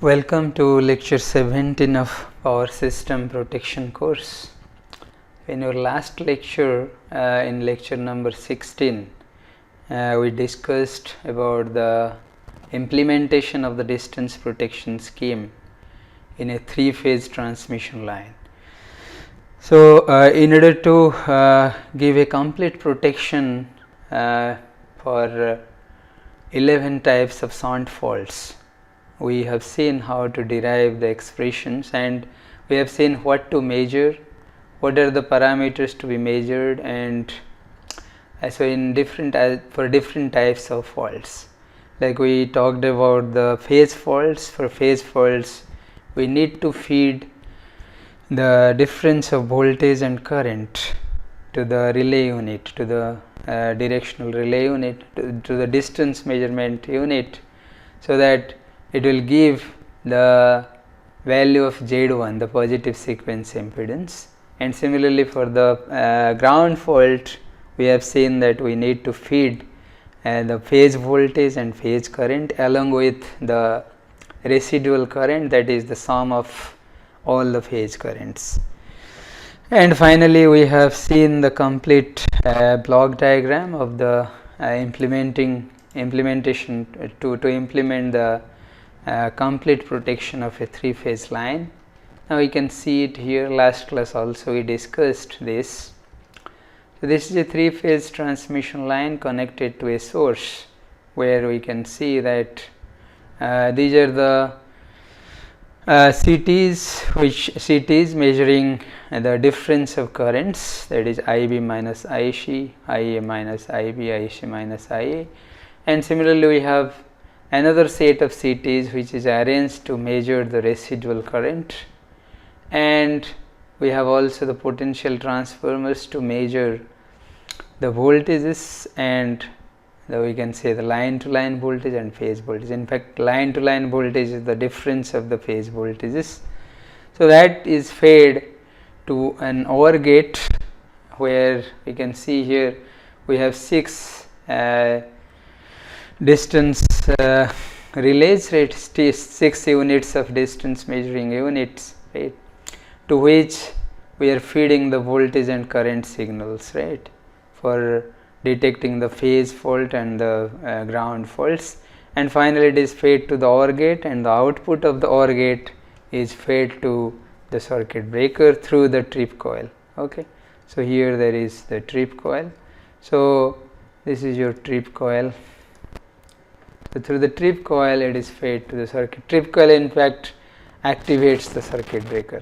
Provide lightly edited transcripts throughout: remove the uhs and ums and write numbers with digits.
Welcome to lecture 17 of Power System Protection course. In your last lecture, in lecture number 16, we discussed about the implementation of the distance protection scheme in a three-phase transmission line. So, in order to give a complete protection for 11 types of sound faults, we have seen how to derive the expressions, and we have seen what to measure, what are the parameters to be measured, and so in for different types of faults. Like we talked about the phase faults. For phase faults, we need to feed the difference of voltage and current to the relay unit, to the directional relay unit, to the distance measurement unit, so that it will give the value of Z1, the positive sequence impedance. And similarly for the ground fault, we have seen that we need to feed the phase voltage and phase current along with the residual current, that is the sum of all the phase currents. And finally, we have seen the complete block diagram of the implementation to implement the complete protection of a three-phase line. Now we can see it here. Last class also we discussed this. So this is a three-phase transmission line connected to a source, where we can see that these are the CTs measuring the difference of currents, that is IB minus IC, IA minus IB, IC minus IA. And similarly we have another set of CTs which is arranged to measure the residual current, and we have also the potential transformers to measure the voltages, and we can say the line to line voltage and phase voltage. In fact, line to line voltage is the difference of the phase voltages. So that is fed to an OR gate, where we can see here we have 6 distance relays, right, 6 units of distance measuring units, right, to which we are feeding the voltage and current signals, right, for detecting the phase fault and the ground faults. And finally it is fed to the OR gate, and the output of the OR gate is fed to the circuit breaker through the trip coil. Okay, so here there is the trip coil. So this is your trip coil. So through the trip coil it is fed to the circuit. Trip coil in fact activates the circuit breaker.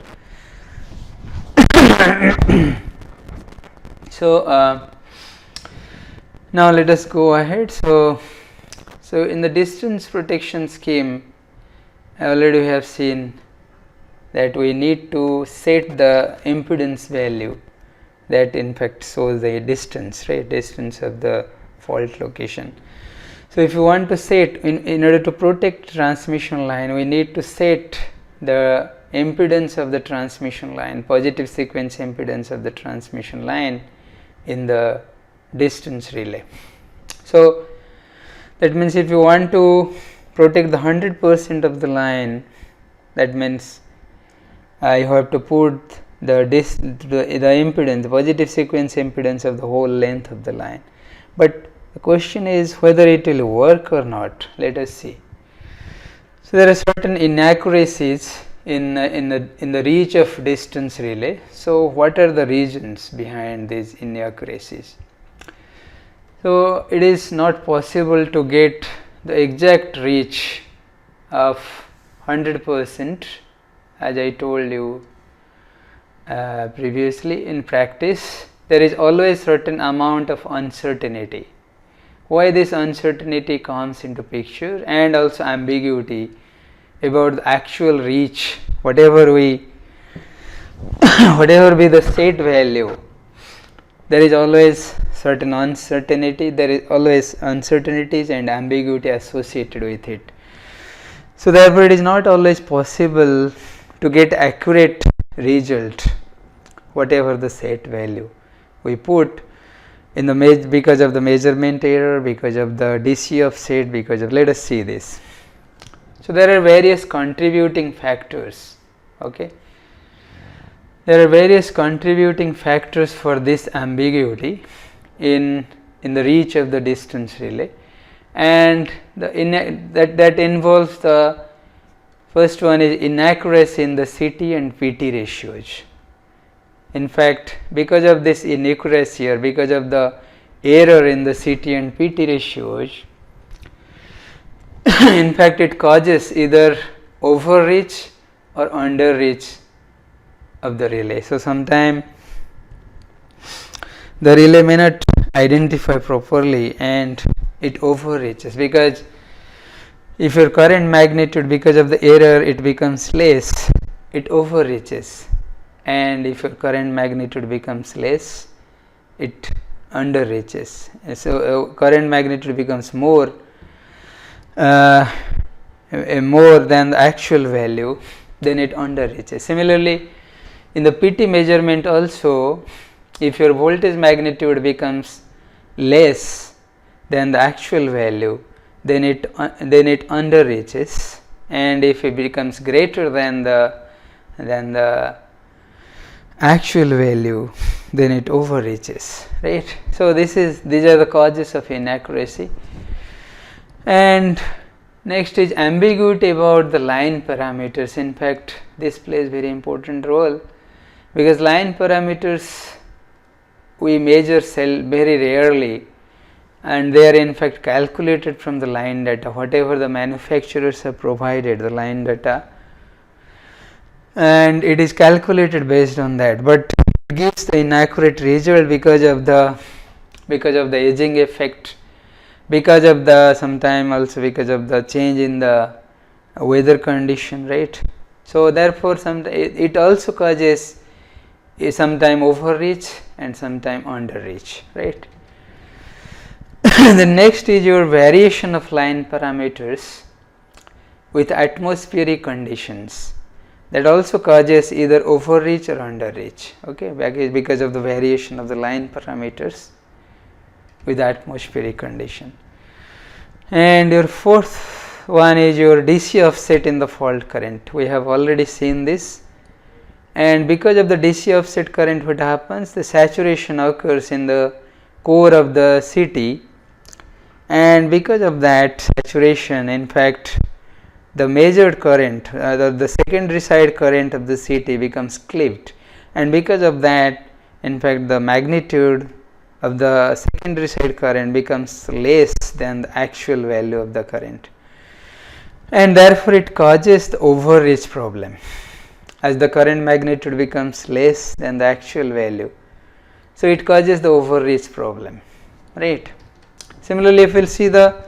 So now let us go ahead. So in the distance protection scheme, already we have seen that we need to set the impedance value that in fact shows the distance, right, distance of the fault location. So if you want to set, in order to protect transmission line, we need to set the impedance of the transmission line, positive sequence impedance of the transmission line in the distance relay. So that means if you want to protect the 100% of the line, that means you have to put the impedance, the positive sequence impedance of the whole length of the line. But the question is whether it will work or not. Let us see. So there are certain inaccuracies in the reach of distance relay. So what are the reasons behind these inaccuracies? So it is not possible to get the exact reach of 100%, as I told you previously. In practice, there is always certain amount of uncertainty. Why this uncertainty comes into picture, and also ambiguity about the actual reach, whatever be the state value, there is always certain uncertainty, there is always uncertainties and ambiguity associated with it. So therefore it is not always possible to get accurate result whatever the set value we put in the because of the measurement error, because of the DC of set, because of, let us see this. So there are various contributing factors. Okay, there are various contributing factors for this ambiguity in the reach of the distance relay, and that involves the first one is inaccuracy in the CT and PT ratios. In fact, because of this inaccuracy or because of the error in the CT and PT ratios, in fact it causes either overreach or underreach of the relay. So sometimes the relay may not identify properly and it overreaches, because if your current magnitude because of the error it becomes less, it overreaches, and if your current magnitude becomes less, it underreaches. So current magnitude becomes more than the actual value, then it underreaches. Similarly, in the PT measurement also, if your voltage magnitude becomes less than the actual value, then it underreaches, and if it becomes greater than the actual value, then it overreaches, right? So these are the causes of inaccuracy. And next is ambiguity about the line parameters. In fact, this plays very important role, because line parameters we measure very rarely, and they are in fact calculated from the line data, whatever the manufacturers have provided, the line data, and it is calculated based on that, but it gives the inaccurate result because of the edging effect, because of the sometime also because of the change in the weather condition, right? So therefore it also causes sometime overreach and sometime underreach, right? The next is your variation of line parameters with atmospheric conditions, that also causes either overreach or underreach, okay, because of the variation of the line parameters with atmospheric condition. And your fourth one is your DC offset in the fault current. We have already seen this, and because of the DC offset current, what happens, the saturation occurs in the core of the CT, and because of that saturation, in fact the measured current, the secondary side current of the CT becomes clipped, and because of that, in fact the magnitude of the secondary side current becomes less than the actual value of the current, and therefore it causes the overreach problem, as the current magnitude becomes less than the actual value. So it causes the overreach problem, right? Similarly, if we will see the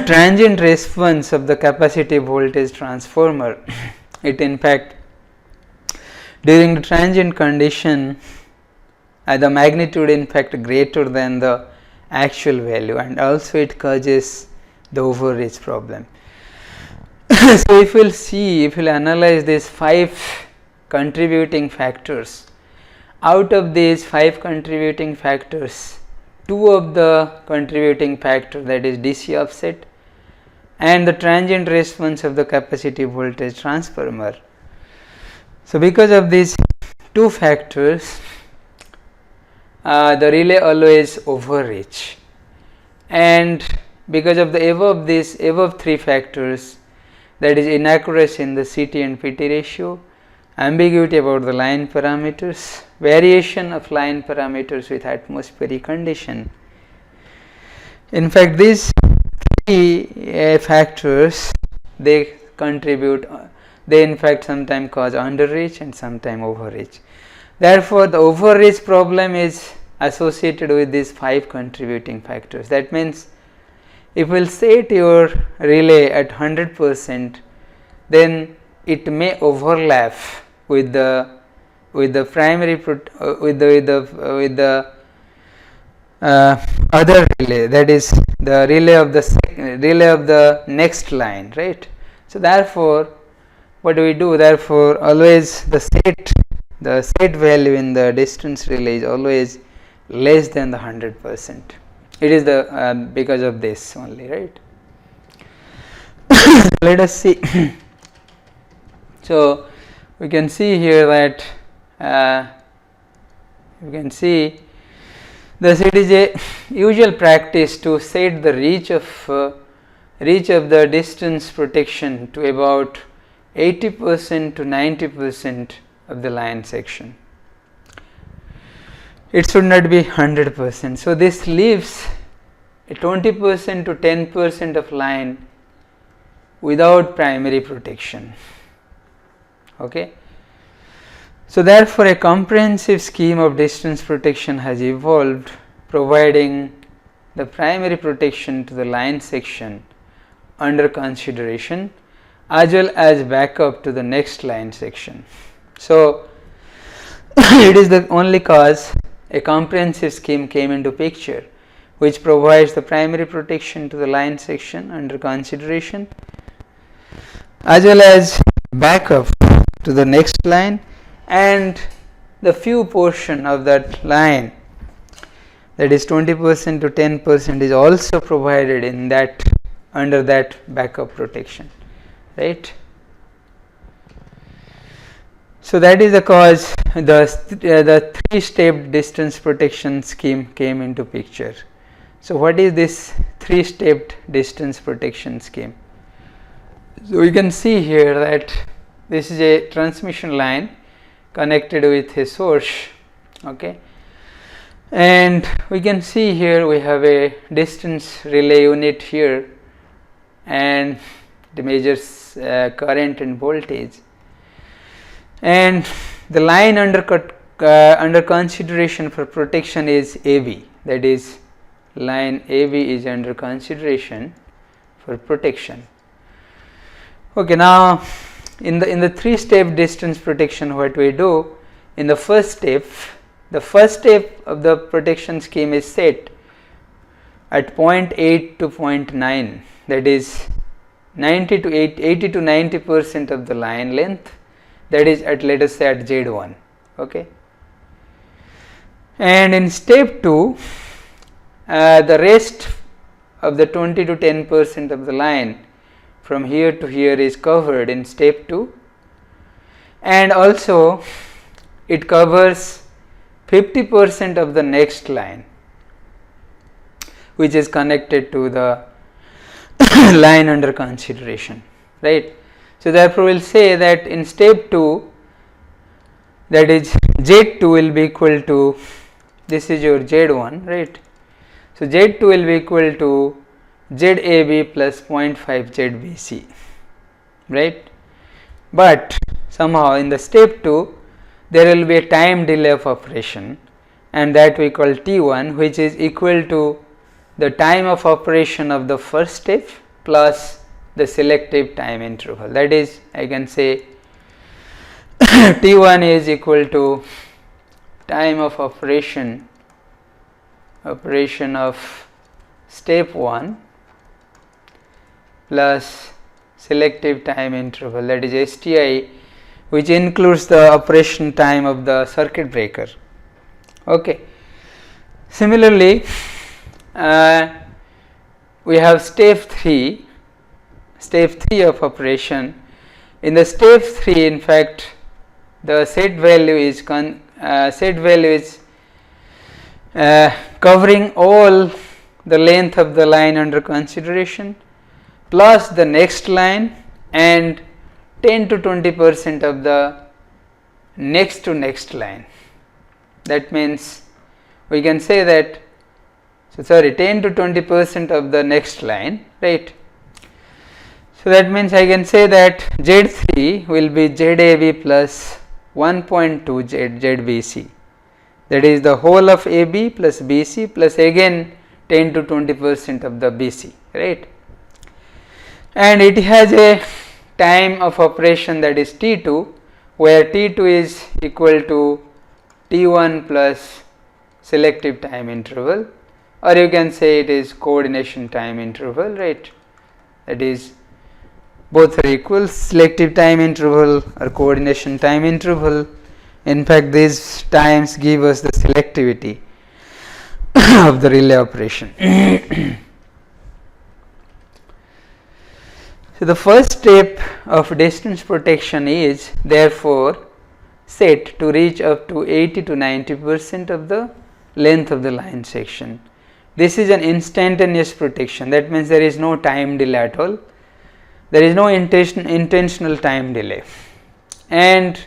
transient response of the capacitive voltage transformer, it in fact during the transient condition the magnitude in fact greater than the actual value, and also it causes the overreach problem. So if we will see, if we will analyze these 5 contributing factors, out of these 5 contributing factors, 2 of the contributing factors, that is DC offset and the transient response of the capacitive voltage transformer. So because of these 2 factors, the relay always overreach, and because of the above 3 factors, that is inaccuracy in the CT and PT ratio, ambiguity about the line parameters, variation of line parameters with atmospheric condition. In fact, these 3 factors, they contribute, they in fact sometimes cause underreach and sometimes overreach. Therefore, the overreach problem is associated with these 5 contributing factors. That means if we will set your relay at 100%, then it may overlap with the primary with the other relay, that is the relay of the next line, right? So therefore, what do we do? Therefore, always the set value in the distance relay is always less than the 100%. It is the because of this only, right? let us see. So we can see here that you can see thus it is a usual practice to set the reach of the distance protection to about 80% to 90% of the line section. It should not be 100%. So this leaves a 20% to 10% of line without primary protection. Okay. So therefore a comprehensive scheme of distance protection has evolved, providing the primary protection to the line section under consideration as well as backup to the next line section. So it is the only cause a comprehensive scheme came into picture which provides the primary protection to the line section under consideration as well as backup to the next line, and the few portion of that line, that is 20% to 10%, is also provided in that under that backup protection, right. So that is the cause the three-step distance protection scheme came into picture. So what is this three-stepped distance protection scheme? So we can see here that this is a transmission line connected with a source, okay, and we can see here we have a distance relay unit here and it measures current and voltage, and the line under consideration for protection is AB, that is line AB is under consideration for protection. Okay, now in the three-step distance protection, what we do in the first step of the protection scheme is set at 0.8 to 0.9, that is 80 to 90% of the line length, that is at, let us say, at Z1, okay. And in step 2 the rest of the 20 to 10% of the line from here to here is covered in step 2, and also it covers 50% of the next line which is connected to the line under consideration, right. So therefore we will say that in step 2, that is Z2 will be equal to, this is your Z1, right. So Z2 will be equal to ZAB plus 0.5 ZBC, right. But somehow in the step 2 there will be a time delay of operation, and that we call T1, which is equal to the time of operation of the first step plus the selective time interval. That is, I can say T1 is equal to time of operation of step 1 plus selective time interval, that is STI, which includes the operation time of the circuit breaker, okay. Similarly we have step 3 of operation. In the step 3, in fact, the set value is covering all the length of the line under consideration plus the next line and 10 to 20% of the next to next line. That means we can say that 10 to 20% of the next line, right. So that means I can say that Z3 will be ZAB plus 1.2 ZBC, that is the whole of AB plus BC plus again 10 to 20% of the BC, right. And it has a time of operation, that is T2, where T2 is equal to T1 plus selective time interval, or you can say it is coordination time interval, right. That is, both are equal, selective time interval or coordination time interval. In fact, these times give us the selectivity of the relay operation. So, the first step of distance protection is therefore set to reach up to 80 to 90% of the length of the line section. This is an instantaneous protection, that means there is no time delay at all, there is no intentional time delay. And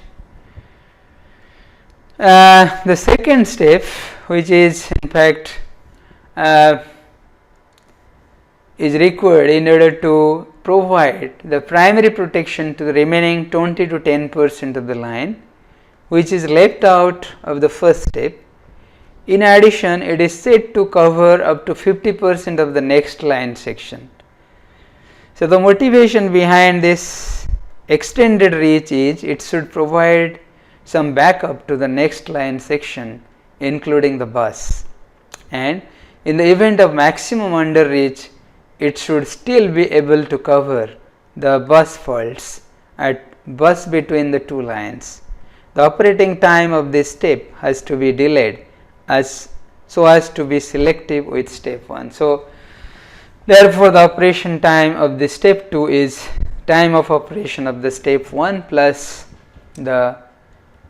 the second step, which is in fact is required in order to provide the primary protection to the remaining 20 to 10% of the line, which is left out of the first step. In addition, it is said to cover up to 50% of the next line section. So, the motivation behind this extended reach is it should provide some backup to the next line section, including the bus, and in the event of maximum underreach, it should still be able to cover the bus faults at bus between the two lines. The operating time of this step has to be delayed so as to be selective with step 1. So, therefore, the operation time of the step 2 is time of operation of the step 1 plus the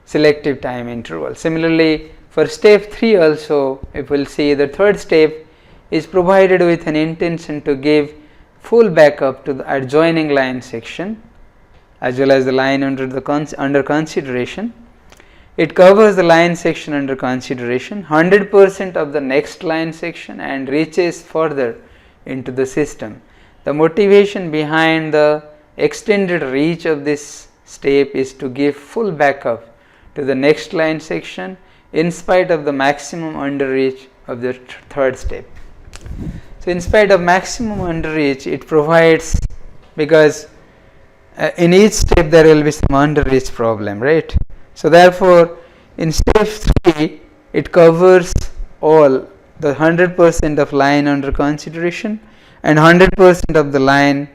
selective time interval. Similarly, for step 3 also, if we will see, the third step is provided with an intention to give full backup to the adjoining line section as well as the line under consideration. It covers the line section under consideration, 100% of the next line section, and reaches further into the system. The motivation behind the extended reach of this step is to give full backup to the next line section in spite of the maximum underreach of the third step. So, in spite of maximum underreach, it provides, because in each step there will be some underreach problem, right. So, therefore, in step 3 it covers all the 100% of line under consideration and 100% of the line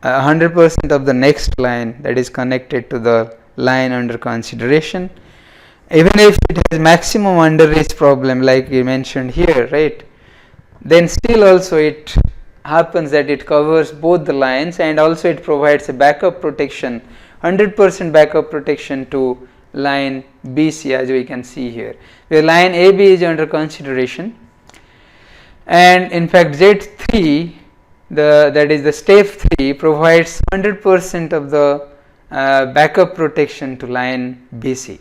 100% of the next line that is connected to the line under consideration. Even if it has maximum underreach problem like we mentioned here, right, then still also it happens that it covers both the lines and also it provides a backup protection, 100% backup protection to line BC, as we can see here, where line AB is under consideration, and in fact Z3, that is the step 3, provides 100% of the backup protection to line BC,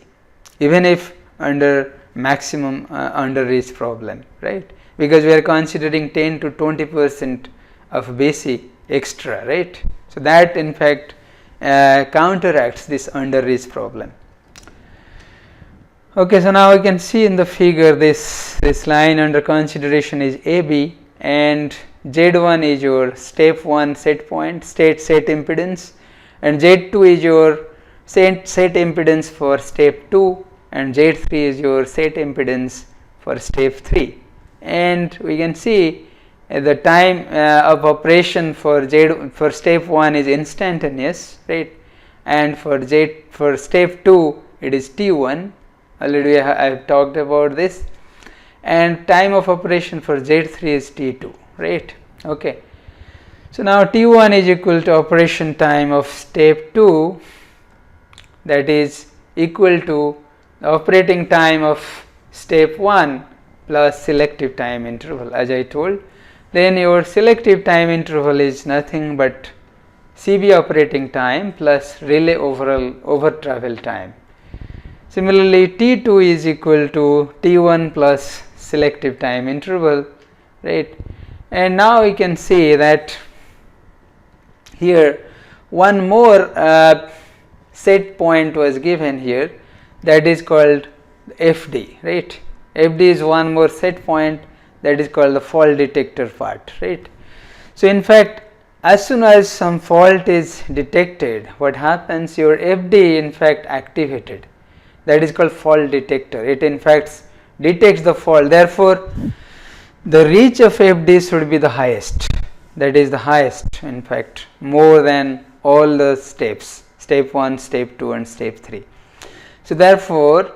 even if under maximum underreach problem, right, because we are considering 10 to 20% of BC extra, right. So, that in fact counteracts this underreach problem. Okay, so now we can see in the figure this line under consideration is AB, and Z1 is your step 1 set point set impedance, and Z2 is your set impedance for step 2, and Z3 is your set impedance for step 3. And we can see the time of operation for step 1 is instantaneous, right, and for step 2 it is T1. Already I have talked about this, and time of operation for Z3 is T2, right. Okay. So, now T1 is equal to operation time of step 2, that is equal to the operating time of step 1 plus selective time interval, as I told. Then your selective time interval is nothing but CB operating time plus relay over travel time. Similarly, T2 is equal to T1 plus selective time interval, right. And now we can see that here one more set point was given here, that is called FD, right. FD is one more set point, that is called the fault detector part, right. So, in fact, as soon as some fault is detected, what happens, your FD in fact activated, that is called fault detector. It in fact detects the fault, therefore, the reach of FD should be the highest, that is the highest in fact more than all the steps, step 1, step 2 and step 3. So, therefore,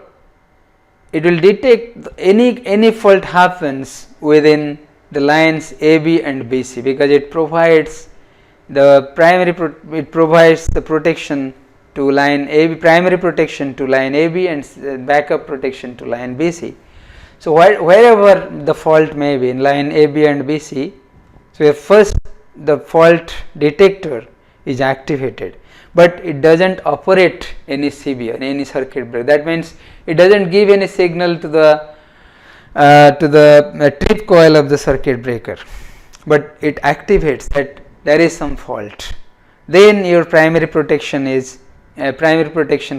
it will detect any fault happens within the lines AB and BC, because it provides the it provides the protection to line AB, primary protection to line AB and backup protection to line BC. So, wherever the fault may be in line AB and BC, so first the fault detector is activated, but it does not operate any CB or any circuit breaker. That means it does not give any signal to the trip coil of the circuit breaker, but it activates that there is some fault. Then your primary protection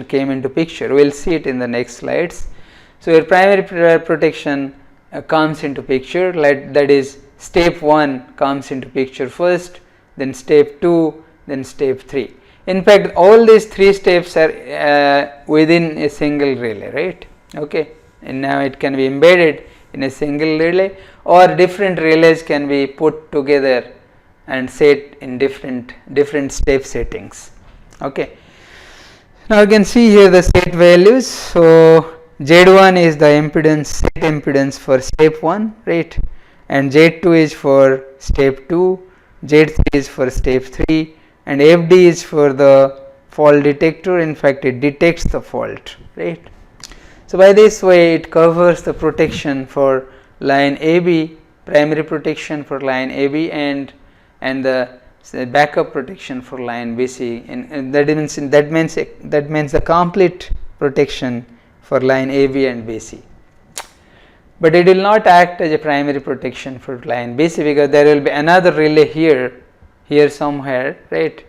came into picture. We will see it in the next slides. So, your primary protection comes into picture, that is step 1 comes into picture first, then step 2, then step 3. In fact, all these 3 steps are within a single relay, right? Okay. And now it can be embedded in a single relay, or different relays can be put together and set in different step settings. Okay. Now you can see here the set values. So, Z1 is the set impedance for step 1, right, and Z2 is for step 2, Z3 is for step 3, and FD is for the fault detector. In fact, it detects the fault, right. So, by this way it covers the protection for line AB, primary protection for line AB and the backup protection for line BC, and that means the complete protection for line AB and BC. But it will not act as a primary protection for line BC, because there will be another relay here somewhere, right,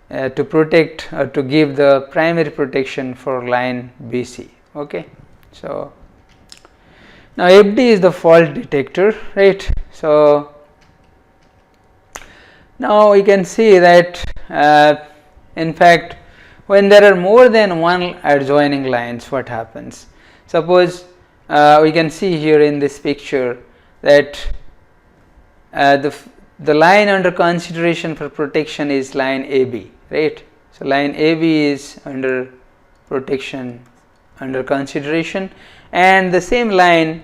to protect or to give the primary protection for line BC. Okay. So, now FD is the fault detector, right. So, now we can see that in fact, when there are more than one adjoining lines, what happens? Suppose we can see here in this picture that the line under consideration for protection is line AB, right. So, line AB is under protection, under consideration, and the same line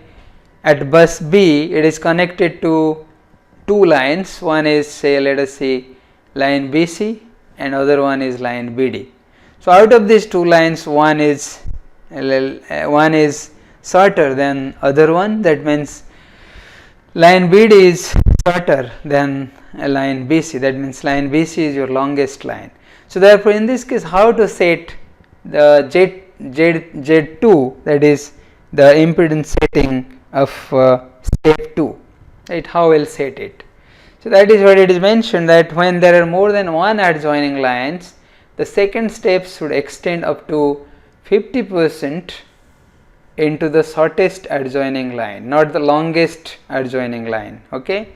at bus B, it is connected to 2 lines. One is, say, let us see, line BC and other one is line BD. So, out of these 2 lines, one is shorter than other one, that means line BD is shorter than line BC, that means line BC is your longest line. So, therefore, in this case, how to set the Z2, that is the impedance setting of step 2, right, how we will set it. So, that is what it is mentioned, that when there are more than one adjoining lines, the second step should extend up to 50% into the shortest adjoining line, not the longest adjoining line. Okay.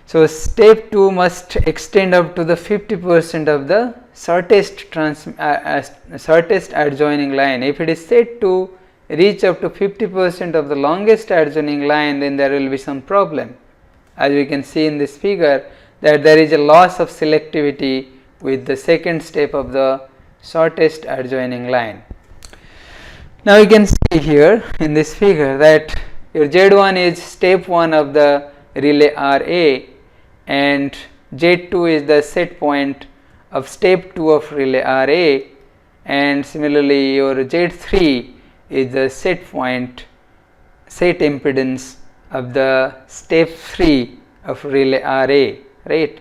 So, step 2 must extend up to the 50% of the shortest adjoining line. If it is set to reach up to 50% of the longest adjoining line, then there will be some problem. As we can see in this figure, that there is a loss of selectivity with the second step of the shortest adjoining line. Now, you can see here in this figure that your Z1 is step 1 of the relay RA and Z2 is the set point of step 2 of relay RA, and similarly your Z3 is the set impedance of the step 3 of relay RA, right.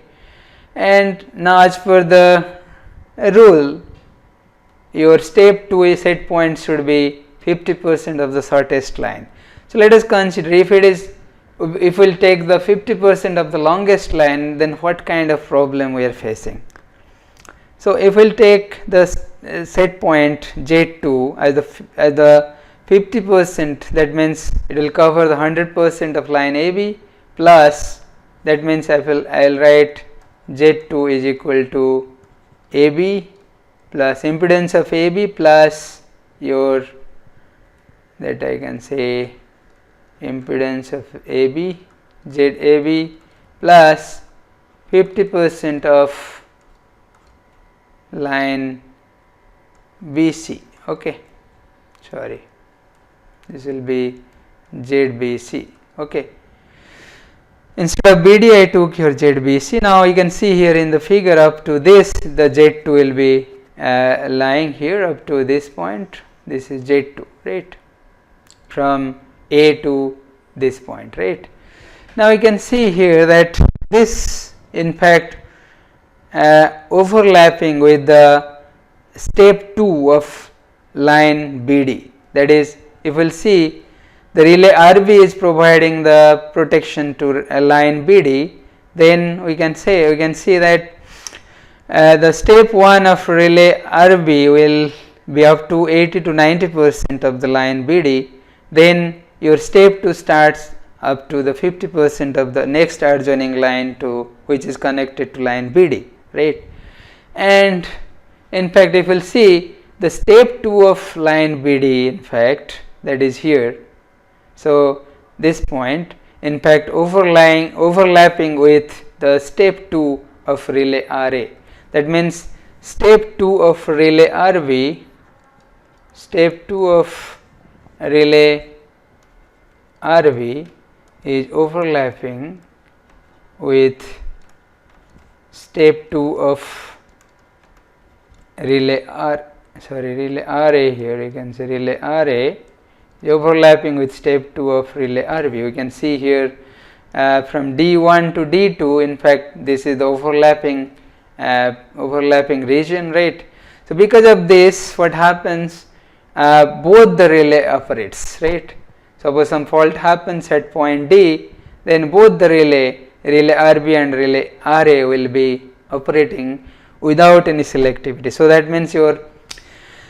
And now, as per the rule, your step 2 set point should be 50% of the shortest line. So, let us consider if we will take the 50% of the longest line, then what kind of problem we are facing. So, if we will take the set point Z2 as the 50%, that means it will cover the 100% of line AB, plus that means I will write Z2 is equal to AB plus impedance of AB plus your, that I can say, impedance of AB, ZAB plus 50% of line BC. Okay, sorry, this will be ZBC. Okay. Instead of BD I took here ZBC. Now you can see here in the figure up to this the Z2 will be lying here up to this point. This is Z2, right, from A to this point, right. Now you can see here that this in fact overlapping with the step 2 of line BD, that is, if we will see the relay RB is providing the protection to a line BD, then we can see that the step 1 of relay RB will be up to 80 to 90% of the line BD, then your step 2 starts up to the 50% of the next adjoining line to which is connected to line BD, right. And in fact, if we will see the step 2 of line BD, in fact, that is here. So, this point in fact overlapping with the step 2 of relay RA, that means step 2 of relay RB, step 2 of relay RB is overlapping with step 2 of relay RA here, you can say relay RA overlapping with step 2 of relay RB. You can see here from D1 to D2, in fact this is the overlapping region, right. So, because of this what happens, both the relay operates, right. Suppose some fault happens at point D, then both the relay RB and relay RA will be operating without any selectivity. So, that means your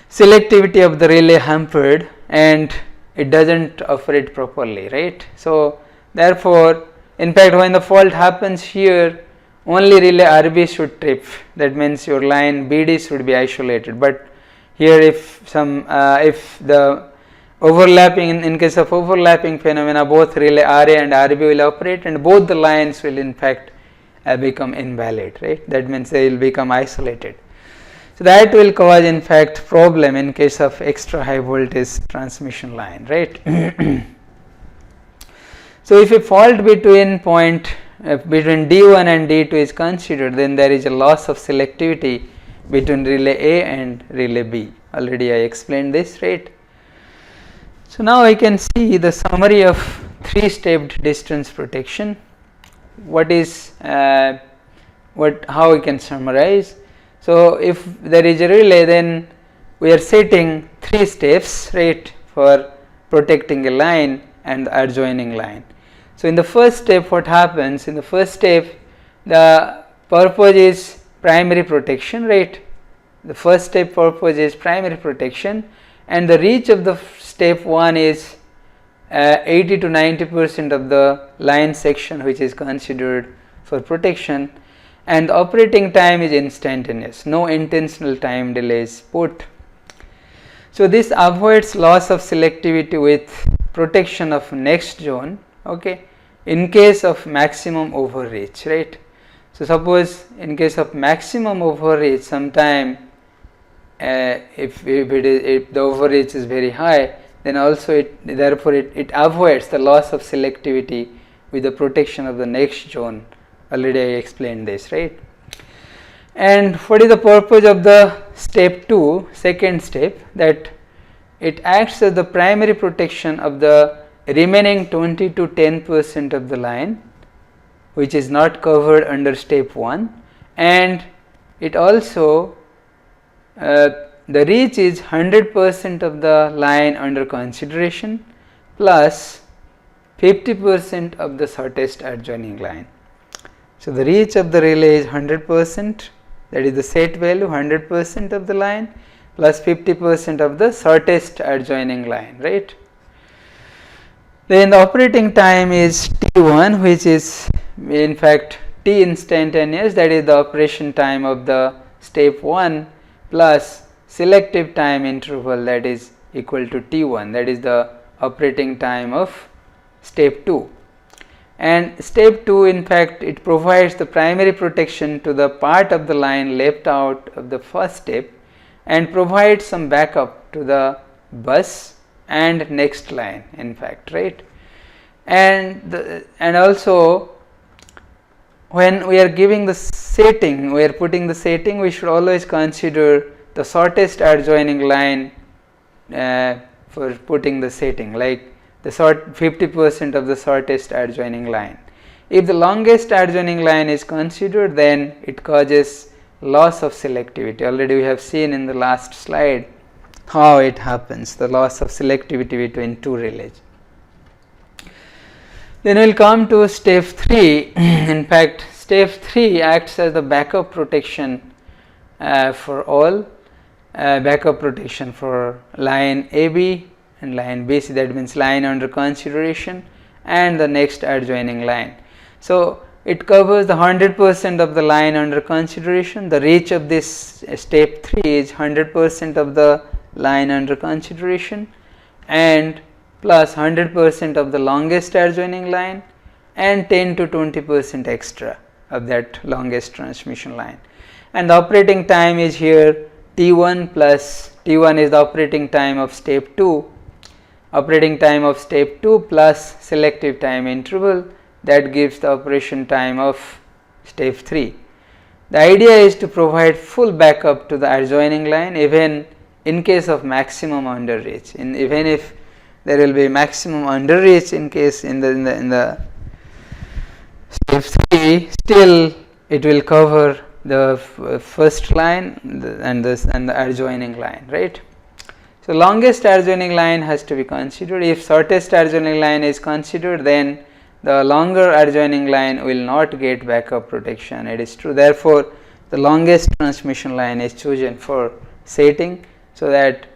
selectivity of the relay hampered and it does not operate properly, right. So, therefore, in fact when the fault happens here, only relay RB should trip, that means your line BD should be isolated, but here if the overlapping in case of overlapping phenomena, both relay RA and RB will operate and both the lines will in fact become invalid, right, that means they will become isolated. So, that will cause in fact problem in case of extra high voltage transmission line, right. So, if a fault between D1 and D2 is considered, then there is a loss of selectivity between relay A and relay B. Already I explained this, right. So, now I can see the summary of 3-stepped distance protection. What is how we can summarize. So, if there is a relay, then we are setting 3 steps, right, for protecting a line and the adjoining line. So, in the first step what happens, in the first step the purpose is primary protection, right. The first step purpose is primary protection and the reach of the step 1 is 80 to 90% of the line section which is considered for protection, and the operating time is instantaneous, no intentional time delay is put. So, this avoids loss of selectivity with protection of next zone, okay, in case of maximum overreach, right. So, suppose in case of maximum overreach, sometime if the overreach is very high, then also it avoids the loss of selectivity with the protection of the next zone. Already I explained this, right. And what is the purpose of the step 2, second step, that it acts as the primary protection of the remaining 20 to 10% of the line which is not covered under step 1, and it also the reach is 100% of the line under consideration plus 50% of the shortest adjoining line. So, the reach of the relay is 100%, that is the set value 100% of the line plus 50% of the shortest adjoining line, right. Then the operating time is T1, which is in fact T instantaneous, that is the operation time of the step 1 plus selective time interval, that is equal to T1, that is the operating time of step 2. And step 2 in fact it provides the primary protection to the part of the line left out of the first step and provides some backup to the bus and next line in fact, right. And also when we are giving the setting, we are putting the setting, we should always consider the shortest adjoining line for putting the setting, like the 50% of the shortest adjoining line. If the longest adjoining line is considered, then it causes loss of selectivity. Already we have seen in the last slide how it happens, the loss of selectivity between two relays. Then we will come to step 3. In fact, step 3 acts as the backup protection for all, backup protection for line AB and line BC, that means line under consideration and the next adjoining line. So, it covers the 100% of the line under consideration. The reach of this step 3 is 100% of the line under consideration and plus 100% of the longest adjoining line and 10 to 20% extra of that longest transmission line. And the operating time is here T1 plus T1 is the operating time of step 2, operating time of step 2 plus selective time interval, that gives the operation time of step 3. The idea is to provide full backup to the adjoining line even in case of maximum underreach. Even if there will be maximum underreach in case in the step 3, still it will cover the first line and the adjoining line, right. So, longest adjoining line has to be considered. If shortest adjoining line is considered, then the longer adjoining line will not get backup protection, it is true. Therefore, the longest transmission line is chosen for setting, so that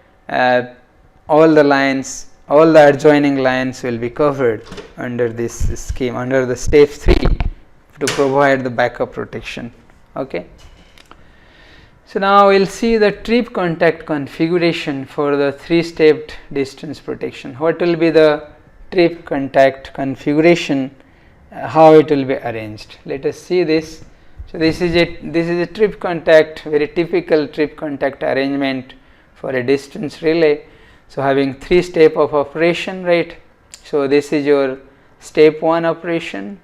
all the adjoining lines will be covered under this scheme, under the step 3 to provide the backup protection. Okay. So, now we will see the trip contact configuration for the 3-stepped distance protection. What will be the trip contact configuration, how it will be arranged. Let us see this. So, this is a trip contact, very typical trip contact arrangement for a distance relay. So, having 3 steps of operation, right. So, this is your step 1 operation,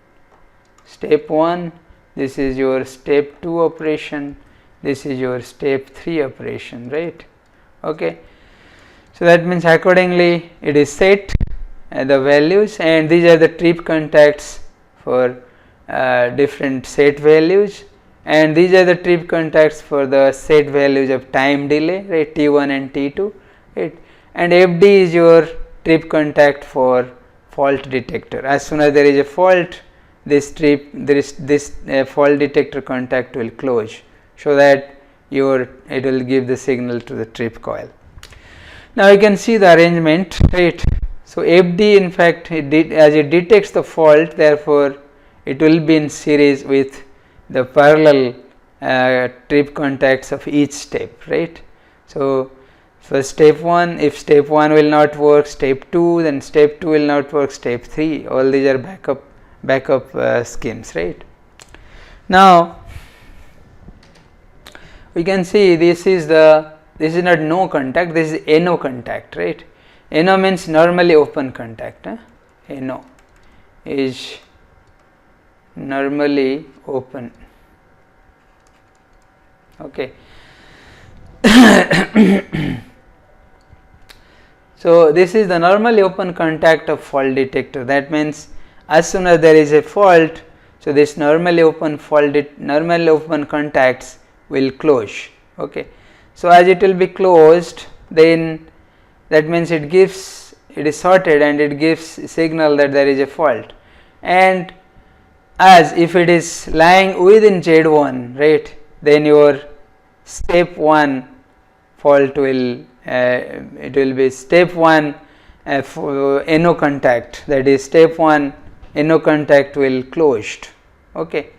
step 1, this is your step 2 operation, this is your step 3 operation, right. Okay. So, that means accordingly it is set the values, and these are the trip contacts for different set values, and these are the trip contacts for the set values of time delay, right, T1 and T2, right. And FD is your trip contact for fault detector. As soon as there is a fault, this fault detector contact will close, so that it will give the signal to the trip coil. Now, you can see the arrangement, right. So, FD in fact as it detects the fault, therefore, it will be in series with the parallel trip contacts of each step, right. So, for step 1, if step 1 will not work, step 2, then step 2 will not work, step 3, all these are backup schemes, right. Now, we can see this is not no contact, this is NO contact, right. NO means normally open contact, NO is normally open, okay. So, this is the normally open contact of fault detector, that means as soon as there is a fault, so this normally open contacts will close, okay. So, as it will be closed, then that means it is sorted and it gives signal that there is a fault, and as if it is lying within Z1, right, then your step 1 fault will it will be step 1 NO contact, that is step 1 NO contact will closed, okay.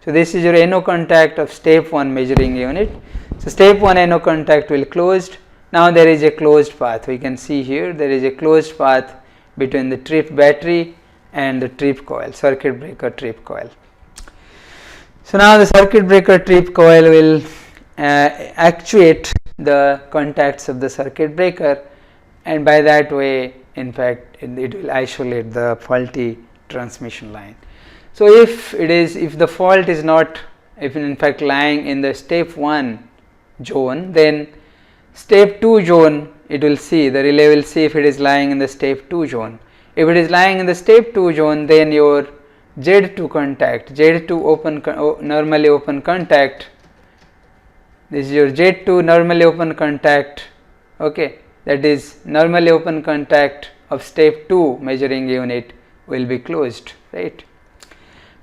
So, this is your NO contact of step 1 measuring unit. So, step 1 NO contact will closed. Now, there is a closed path, we can see here there is a closed path between the trip battery and the trip coil, circuit breaker trip coil. So, now the circuit breaker trip coil will actuate the contacts of the circuit breaker, and by that way in fact it will isolate the faulty transmission line. So if the fault is not, if in fact lying in the step 1 zone, then step 2 zone it will see, the relay will see if it is lying in the step 2 zone. If it is lying in the step 2 zone, then your Z2 contact, Z2 open normally open contact, this is your Z2 normally open contact, okay, that is normally open contact of step 2 measuring unit will be closed, right.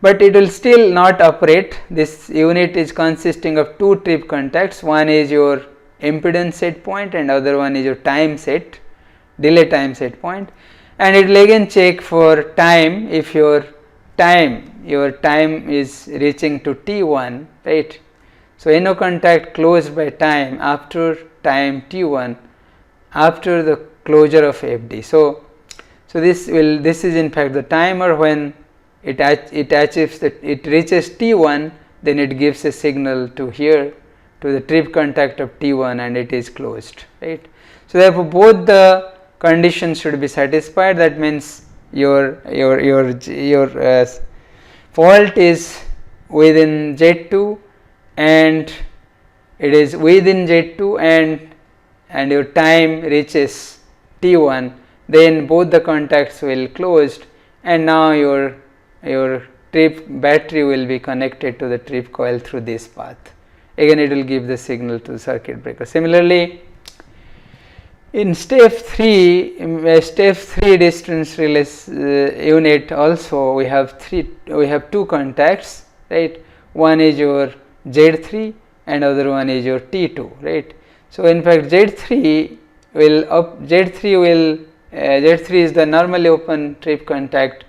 But it will still not operate. This unit is consisting of 2 trip contacts, one is your impedance set point and other one is your time set, delay time set point, and it will again check for time. If your time is reaching to T1, right. So NO contact closed by time after time T1 after the closure of FD. So this is in fact the timer. When it achieves that, it reaches T1, then it gives a signal to here to the trip contact of T1 and it is closed, right. So therefore both the conditions should be satisfied. That means your fault is within Z2 and it is within Z2 and your time reaches T1, then both the contacts will closed, and now your trip battery will be connected to the trip coil through this path. Again it will give the signal to the circuit breaker. Similarly, in step 3 distance relay unit also we have 2 contacts, right. One is your Z3 and other one is your T2, right. So in fact Z3 is the normally open trip contact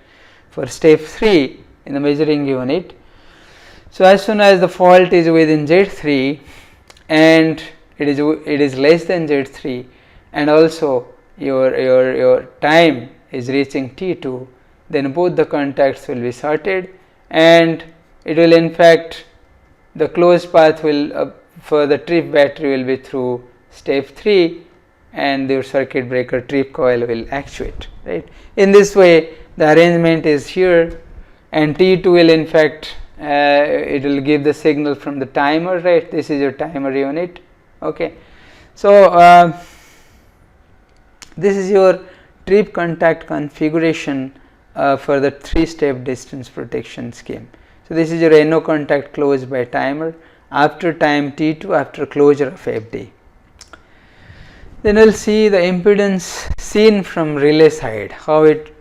for step 3 in the measuring unit. So as soon as the fault is within Z3 and it is less than Z3 and also your time is reaching T2, then both the contacts will be sorted and it will in fact the closed path will for the trip battery will be through step 3 and your circuit breaker trip coil will actuate, right. In this way the arrangement is here, and T2 will in fact it will give the signal from the timer, right. This is your timer unit, okay. So this is your trip contact configuration for the 3-step distance protection scheme. So this is your NO contact closed by timer after time T2 after closure of FD. Then we will see the impedance seen from relay side, how it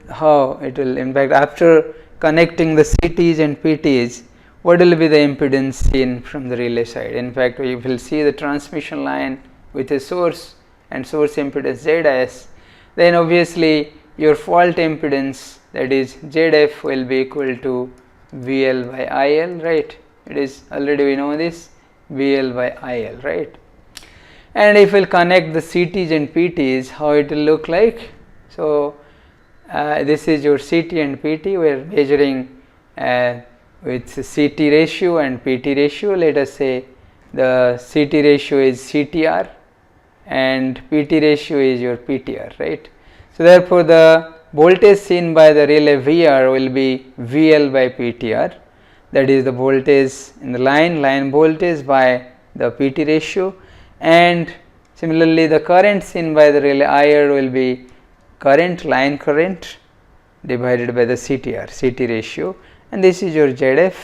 will in fact after connecting the CTs and PTs, what will be the impedance seen from the relay side. In fact we will see the transmission line with a source and source impedance ZS, then obviously your fault impedance, that is ZF, will be equal to VL by IL, right. It is already we know this, VL by IL, right. And if we will connect the CTs and PTs, how it will look like. So this is your CT and PT, we are measuring with CT ratio and PT ratio. Let us say the CT ratio is CTR and PT ratio is your PTR, right. So therefore the voltage seen by the relay VR will be VL by PTR, that is the voltage in the line voltage by the PT ratio, and similarly the current seen by the relay IR will be line current divided by the CT ratio, and this is your ZF.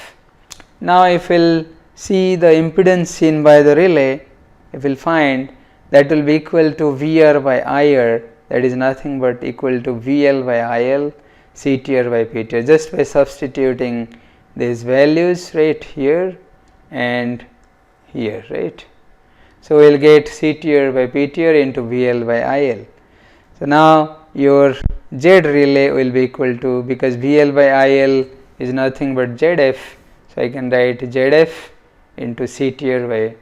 Now if we will see the impedance seen by the relay, if we will find that will be equal to VR by IR, that is nothing but equal to VL by IL CTR by PTR, just by substituting these values right here and here, right. So we will get CTR by PTR into VL by IL. So now your Z relay will be equal to, because VL by IL is nothing but ZF, so I can write ZF into CTR by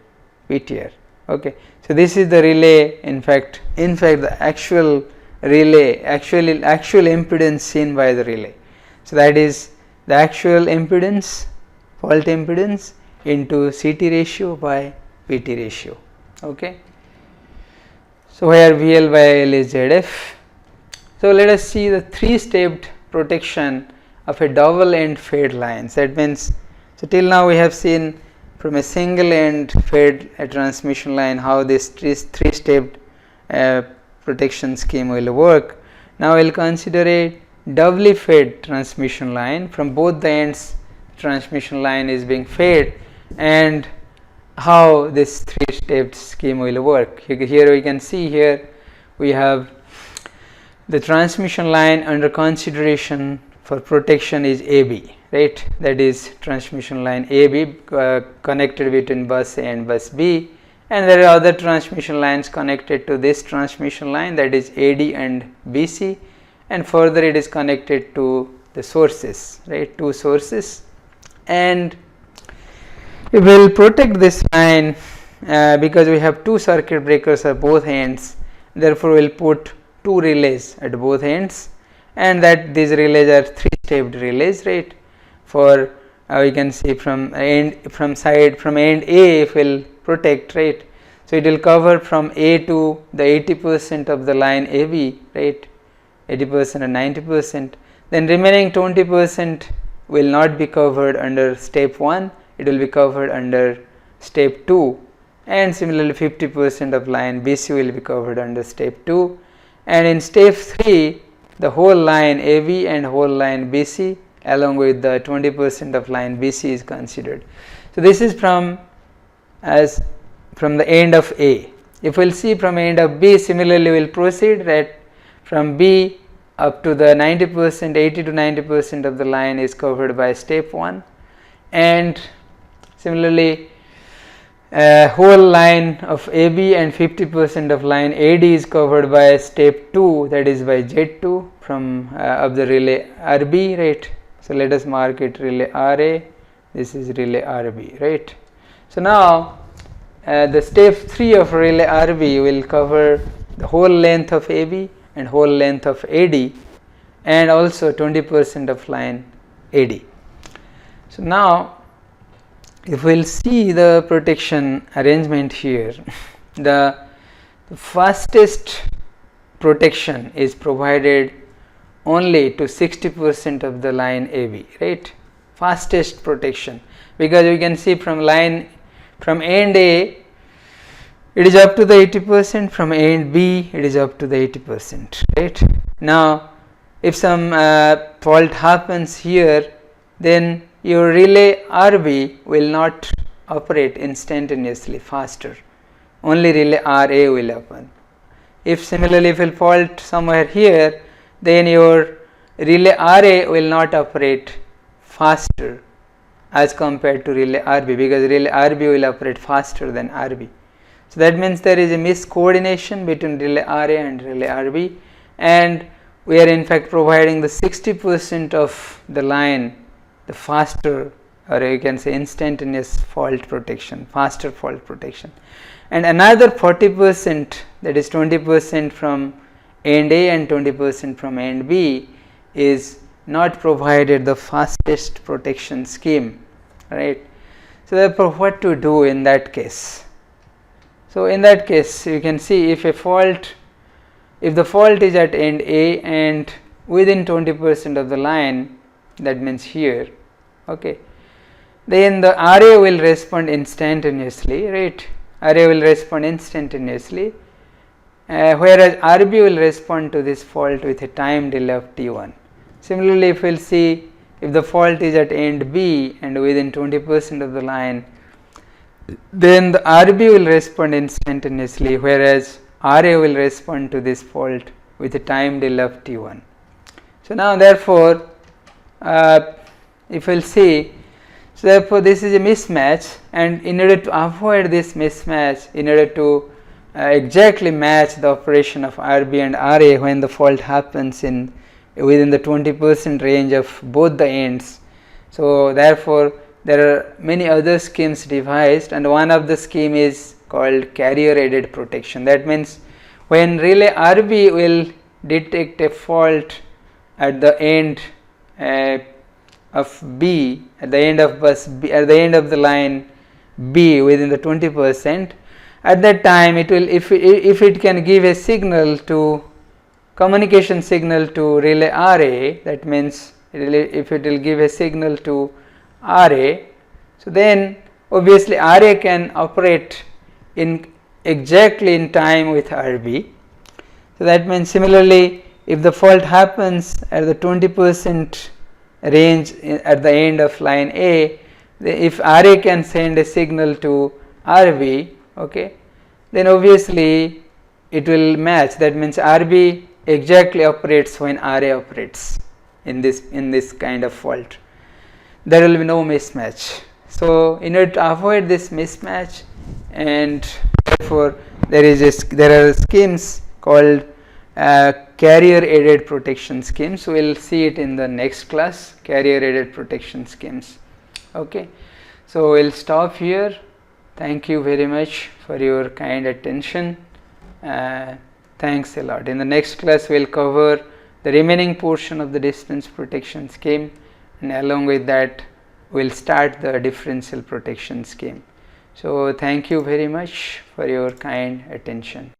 PTR, okay. So this is the relay, in fact the actual relay, actual impedance seen by the relay. So that is the actual impedance, fault impedance into CT ratio by PT ratio, okay. So where VL by IL is ZF. So let us see the 3-stepped protection of a double end fade lines. That means, so till now we have seen from a single end fade transmission line how this three-stepped protection scheme will work. Now we will consider a doubly fed transmission line. From both the ends transmission line is being fed, and how this three-stepped scheme will work. Here we can see, here we have the transmission line under consideration for protection is AB, right? That is transmission line AB connected between bus A and bus B, and there are other transmission lines connected to this transmission line, that is AD and BC, and further it is connected to the sources, right? Two sources, and we will protect this line because we have two circuit breakers at both ends. Therefore, we will put two relays at both ends, and that these relays are three-stepped relays, right? For we can see from end A, if we will protect, right? So it will cover from A to the 80% of the line AB, right? 80% and 90%. Then remaining 20% will not be covered under step 1. It will be covered under step 2, and similarly 50% of line BC will be covered under step 2, and in step 3 the whole line AB and whole line BC along with the 20% of line BC is considered. So this is from the end of A. If we will see from end of B, similarly we will proceed that from B up to the 90%, 80 to 90% of the line is covered by step 1, and similarly whole line of AB and 50% of line AD is covered by step 2, that is by Z2 from of the relay RB, right? So let us mark it relay RA, this is relay RB, right? So now the step 3 of relay RB will cover the whole length of AB and whole length of AD, and also 20% of line AD. So now if we will see the protection arrangement here, the fastest protection is provided only to 60% of the line AB, right? Fastest protection, because you can see from end A it is up to the 80%, from end B it is up to the 80%, right? Now if some fault happens here, then your relay RB will not operate instantaneously faster, only relay RA will open. If similarly if you fault somewhere here, then your relay RA will not operate faster as compared to relay RB, because relay RB will operate faster than RB. So that means there is a miscoordination between relay RA and relay RB, and we are in fact providing the 60% of the line the faster, or you can say instantaneous fault protection, faster fault protection, and another 40%, that is 20% from end A and 20% from end B, is not provided the fastest protection scheme, right? So therefore what to do in that case? So in that case you can see if the fault is at end A and within 20% of the line, that means here, okay, then the RA will respond instantaneously, right? RA will respond instantaneously, whereas RB will respond to this fault with a time delay of T1. Similarly, if we will see if the fault is at end B and within 20% of the line, then the RB will respond instantaneously, whereas RA will respond to this fault with a time delay of T1. So now therefore if we will see, so therefore this is a mismatch, and in order to avoid this mismatch, in order to exactly match the operation of RB and RA when the fault happens within the 20% range of both the ends, so therefore there are many other schemes devised, and one of the scheme is called carrier aided protection. That means when relay RB will detect a fault at the end of B, at the end of bus B, at the end of the line B within the 20%, at that time it will, if it can give a signal to communication signal to relay RA, that means if it will give a signal to RA, so then obviously RA can operate in exactly in time with RB. So that means similarly, if the fault happens at the 20% range at the end of line A, if RA can send a signal to RB, okay, then obviously it will match. That means RB exactly operates when RA operates in this kind of fault. There will be no mismatch. So in order to avoid this mismatch, and therefore there are schemes called carrier aided protection schemes. We will see it in the next class, carrier aided protection schemes. Okay, so we will stop here. Thank you very much for your kind attention. Thanks a lot. In the next class we will cover the remaining portion of the distance protection scheme, and along with that we will start the differential protection scheme. So thank you very much for your kind attention.